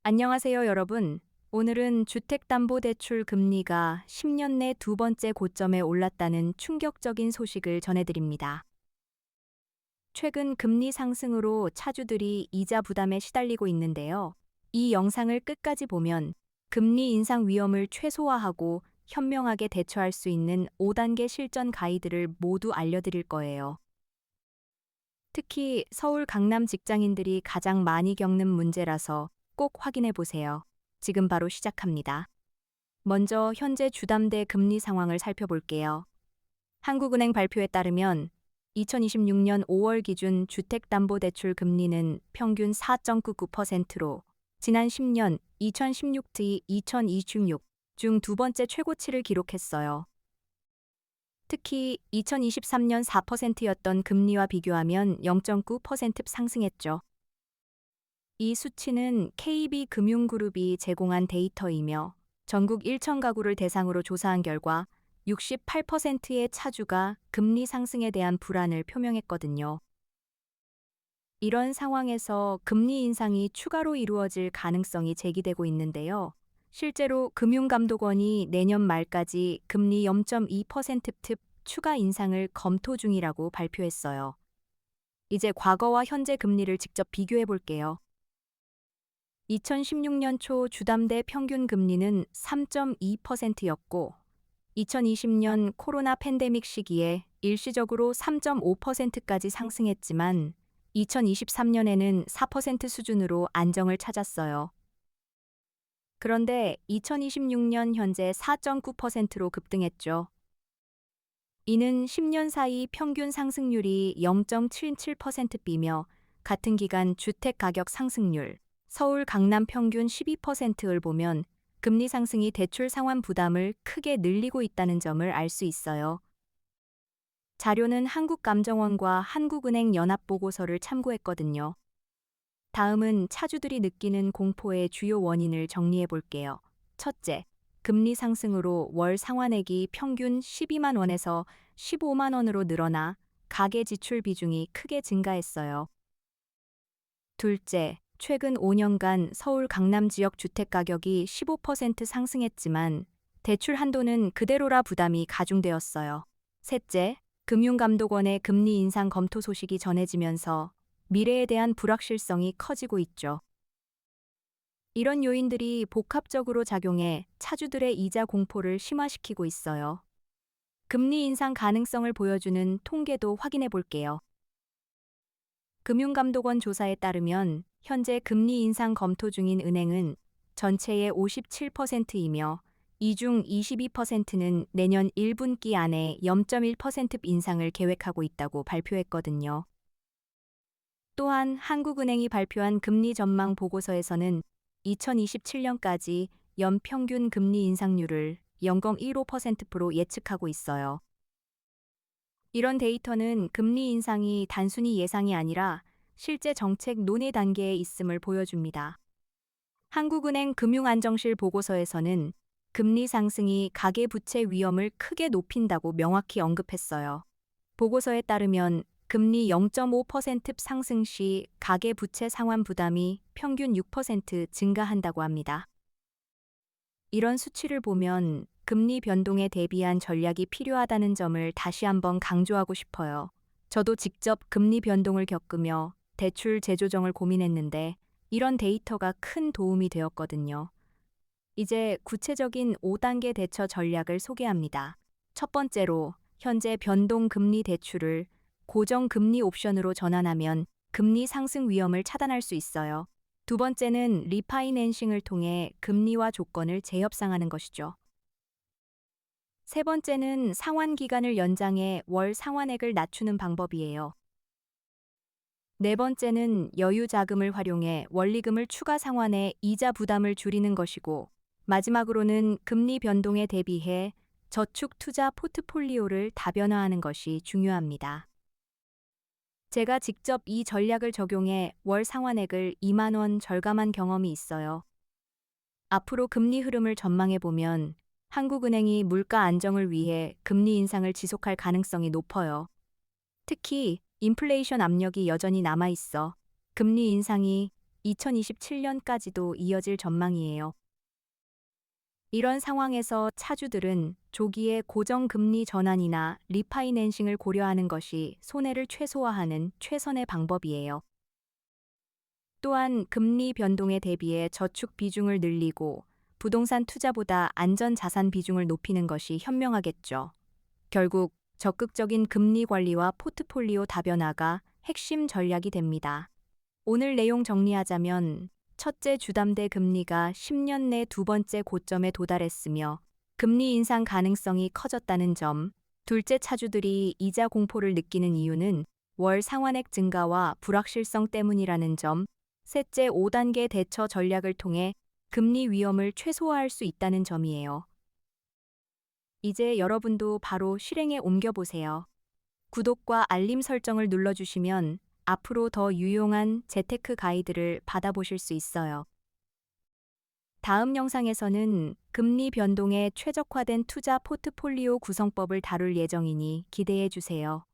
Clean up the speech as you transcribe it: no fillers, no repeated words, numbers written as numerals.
안녕하세요, 여러분. 오늘은 주택담보대출 금리가 10년 내 두 번째 고점에 올랐다는 충격적인 소식을 전해드립니다. 최근 금리 상승으로 차주들이 이자 부담에 시달리고 있는데요. 이 영상을 끝까지 보면 금리 인상 위험을 최소화하고 현명하게 대처할 수 있는 5단계 실전 가이드를 모두 알려드릴 거예요. 특히 서울 강남 직장인들이 가장 많이 겪는 문제라서 꼭 확인해 보세요. 지금 바로 시작합니다. 먼저 현재 주담대 금리 상황을 살펴볼게요. 한국은행 발표에 따르면 2026년 5월 기준 주택담보대출 금리는 평균 4.99%로 지난 10년 2016-2026 중 두 번째 최고치를 기록했어요. 특히 2023년 4%였던 금리와 비교하면 0.9% 상승했죠. 이 수치는 KB금융그룹이 제공한 데이터이며 전국 1천 가구를 대상으로 조사한 결과 68%의 차주가 금리 상승에 대한 불안을 표명했거든요. 이런 상황에서 금리 인상이 추가로 이루어질 가능성이 제기되고 있는데요. 실제로 금융감독원이 내년 말까지 금리 0.2%트 추가 인상을 검토 중이라고 발표했어요. 이제 과거와 현재 금리를 직접 비교해 볼게요. 2016년 초 주담대 평균 금리는 3.2%였고, 2020년 코로나 팬데믹 시기에 일시적으로 3.5%까지 상승했지만, 2023년에는 4% 수준으로 안정을 찾았어요. 그런데 2026년 현재 4.9%로 급등했죠. 이는 10년 사이 평균 상승률이 0.77%비며 같은 기간 주택 가격 상승률, 서울 강남 평균 12%를 보면 금리 상승이 대출 상환 부담을 크게 늘리고 있다는 점을 알 수 있어요. 자료는 한국감정원과 한국은행 연합보고서를 참고했거든요. 다음은 차주들이 느끼는 공포의 주요 원인을 정리해 볼게요. 첫째, 금리 상승으로 월 상환액이 평균 12만 원에서 15만 원으로 늘어나 가계 지출 비중이 크게 증가했어요. 둘째, 최근 5년간 서울 강남 지역 주택 가격이 15% 상승했지만 대출 한도는 그대로라 부담이 가중되었어요. 셋째, 금융감독원의 금리 인상 검토 소식이 전해지면서 미래에 대한 불확실성이 커지고 있죠. 이런 요인들이 복합적으로 작용해 차주들의 이자 공포를 심화시키고 있어요. 금리 인상 가능성을 보여주는 통계도 확인해 볼게요. 금융감독원 조사에 따르면 현재 금리 인상 검토 중인 은행은 전체의 57%이며 이 중 22%는 내년 1분기 안에 0.1% 인상을 계획하고 있다고 발표했거든요. 또한 한국은행이 발표한 금리 전망 보고서에서는 2027년까지 연평균 금리 인상률을 0.15%로 예측하고 있어요. 이런 데이터는 금리 인상이 단순히 예상이 아니라 실제 정책 논의 단계에 있음을 보여줍니다. 한국은행 금융안정실 보고서에서는 금리 상승이 가계부채 위험을 크게 높인다고 명확히 언급했어요. 보고서에 따르면 금리 0.5% 상승 시 가계부채 상환 부담이 평균 6% 증가한다고 합니다. 이런 수치를 보면 금리 변동에 대비한 전략이 필요하다는 점을 다시 한번 강조하고 싶어요. 저도 직접 금리 변동을 겪으며 대출 재조정을 고민했는데 이런 데이터가 큰 도움이 되었거든요. 이제 구체적인 5단계 대처 전략을 소개합니다. 첫 번째로 현재 변동 금리 대출을 고정 금리 옵션으로 전환하면 금리 상승 위험을 차단할 수 있어요. 두 번째는 리파이낸싱을 통해 금리와 조건을 재협상하는 것이죠. 세 번째는 상환 기간을 연장해 월 상환액을 낮추는 방법이에요. 네 번째는 여유 자금을 활용해 원리금을 추가 상환해 이자 부담을 줄이는 것이고, 마지막으로는 금리 변동에 대비해 저축 투자 포트폴리오를 다변화하는 것이 중요합니다. 제가 직접 이 전략을 적용해 월 상환액을 2만 원 절감한 경험이 있어요. 앞으로 금리 흐름을 전망해 보면 한국은행이 물가 안정을 위해 금리 인상을 지속할 가능성이 높아요. 특히 인플레이션 압력이 여전히 남아 있어 금리 인상이 2027년까지도 이어질 전망이에요. 이런 상황에서 차주들은 조기에 고정금리 전환이나 리파이낸싱을 고려하는 것이 손해를 최소화하는 최선의 방법이에요. 또한 금리 변동에 대비해 저축 비중을 늘리고 부동산 투자보다 안전 자산 비중을 높이는 것이 현명하겠죠. 결국 적극적인 금리 관리와 포트폴리오 다변화가 핵심 전략이 됩니다. 오늘 내용 정리하자면 첫째, 주담대 금리가 10년 내 두 번째 고점에 도달했으며 금리 인상 가능성이 커졌다는 점. 둘째, 차주들이 이자 공포를 느끼는 이유는 월 상환액 증가와 불확실성 때문이라는 점. 셋째, 5단계 대처 전략을 통해 금리 위험을 최소화할 수 있다는 점이에요. 이제 여러분도 바로 실행에 옮겨보세요. 구독과 알림 설정을 눌러주시면 앞으로 더 유용한 재테크 가이드를 받아보실 수 있어요. 다음 영상에서는 금리 변동에 최적화된 투자 포트폴리오 구성법을 다룰 예정이니 기대해 주세요.